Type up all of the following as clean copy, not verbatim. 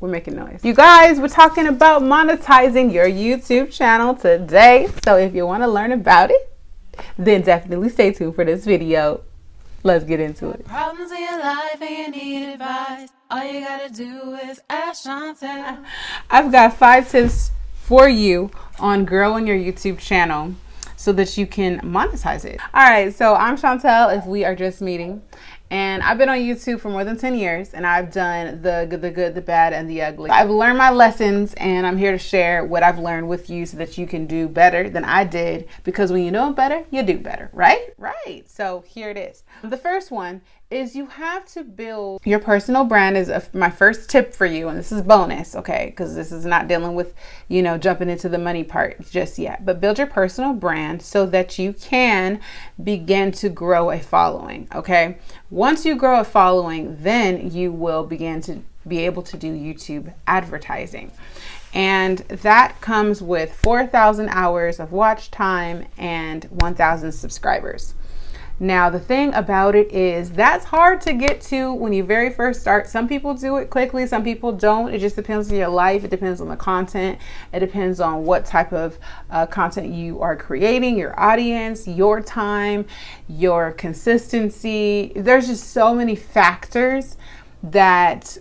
We're making noise. You guys, we're talking about monetizing your YouTube channel today. So if you want to learn about it, then definitely stay tuned for this video. Let's get into it. Problems in your life and you need advice. All you gotta do is ask Chantel. I've got 5 tips for you on growing your YouTube channel so that you can monetize it. All right, so I'm Chantel if we are just meeting. And I've been on YouTube for more than 10 years, and I've done the good, the bad, and the ugly. I've learned my lessons, and I'm here to share what I've learned with you so that you can do better than I did, because when you know better, you do better, right? Right. So here it is. The first one is you have to build your personal brand is my first tip for you. And this is bonus, okay? Because this is not dealing with, jumping into the money part just yet. But build your personal brand so that you can begin to grow a following, okay? Once you grow a following, then you will begin to be able to do YouTube advertising. And that comes with 4,000 hours of watch time and 1,000 subscribers. Now, the thing about it is that's hard to get to when you very first start. Some people do it quickly, some people don't. It just depends on your life. It depends on the content. It depends on what type of content you are creating, your audience, your time, your consistency. There's just so many factors that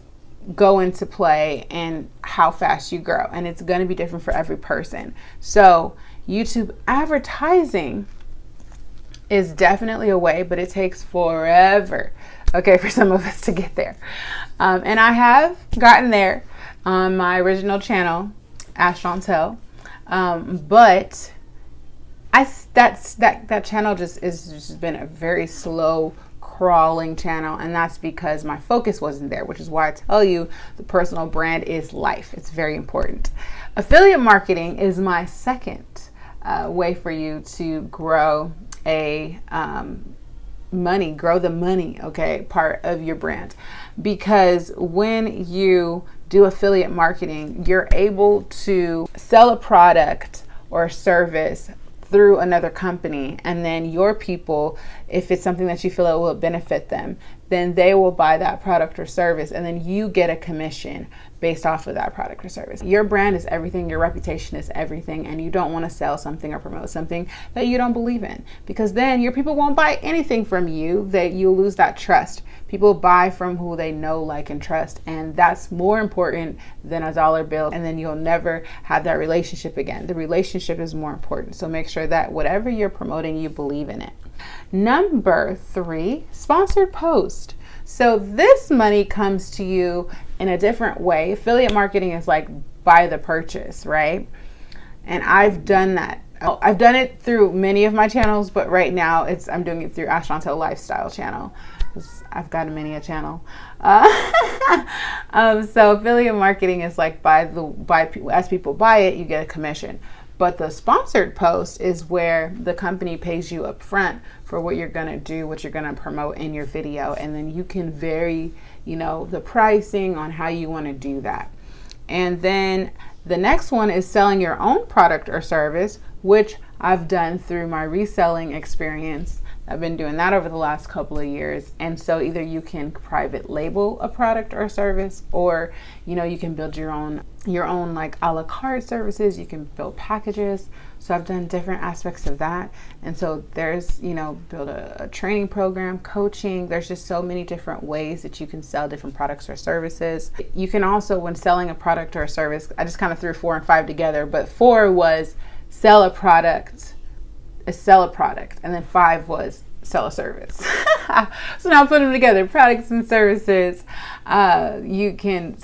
go into play and how fast you grow. And it's going to be different for every person. So YouTube advertising is definitely a way, but it takes forever, okay, for some of us to get there. And I have gotten there on my original channel, Ask Chantel, but that channel just been a very slow crawling channel, and that's because my focus wasn't there, which is why I tell you the personal brand is life. It's very important. Affiliate marketing is my second way for you to grow grow the money, okay, part of your brand. Because when you do affiliate marketing, you're able to sell a product or a service through another company, and then your people, if it's something that you feel it will benefit them, then they will buy that product or service, and then you get a commission based off of that product or service. Your brand is everything, your reputation is everything, and you don't want to sell something or promote something that you don't believe in, because then your people won't buy anything from you, that you'll lose that trust. People buy from who they know, like, and trust, and that's more important than a dollar bill, and then you'll never have that relationship again. The relationship is more important, so make sure that whatever you're promoting, you believe in it. Number 3, sponsored post. So this money comes to you in a different way. Affiliate marketing is like by the purchase, right? And I've done that. I've done it through many of my channels, but right now I'm doing it through Ask Chantel Lifestyle channel. I've got a many a channel. So affiliate marketing is like as people buy it, you get a commission. But the sponsored post is where the company pays you up front for what you're going to do, what you're going to promote in your video. And then you can vary, the pricing on how you want to do that. And then the next one is selling your own product or service, which I've done through my reselling experience. I've been doing that over the last couple of years. And so either you can private label a product or service, or, you can build your own like a la carte services. You can build packages. So I've done different aspects of that. And so there's, build a training program, coaching. There's just so many different ways that you can sell different products or services. You can also, when selling a product or a service, I just kind of threw 4 and 5 together, but 4 was sell a product, and then 5 was sell a service. So now put them together, products and services. You can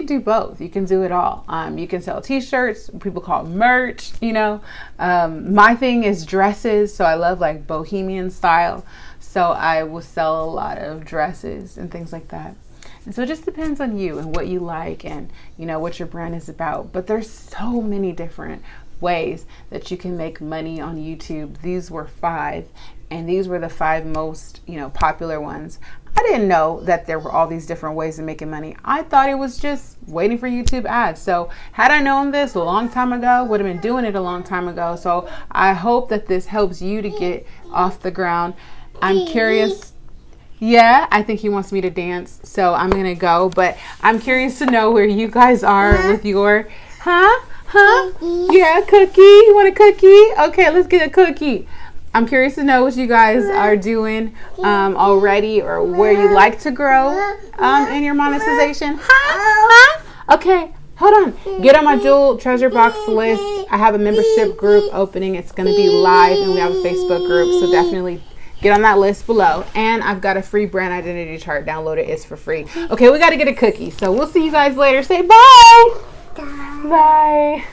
do both. You can do it all. You can sell t-shirts, people call it merch, my thing is dresses. So I love like bohemian style. So I will sell a lot of dresses and things like that. And so it just depends on you and what you like and, what your brand is about. But there's so many different ways that you can make money on YouTube. These were 5, and these were the 5 most, popular ones. I didn't know that there were all these different ways of making money. I thought it was just waiting for YouTube ads. So had I known this a long time ago, would have been doing it a long time ago. So I hope that this helps you to get off the ground. I'm curious Yeah, I think he wants me to dance, so I'm gonna go. But I'm curious to know where you guys are with your, huh? Yeah, cookie. You want a cookie? Okay, let's get a cookie. I'm curious to know what you guys are doing already, or where you like to grow in your monetization. Huh? Okay, hold on. Get on my Jewel Treasure Box list. I have a membership group opening. It's going to be live, and we have a Facebook group, so definitely get on that list below. And I've got a free brand identity chart. Download it. It's for free. Okay, we got to get a cookie. So we'll see you guys later. Say bye. Bye.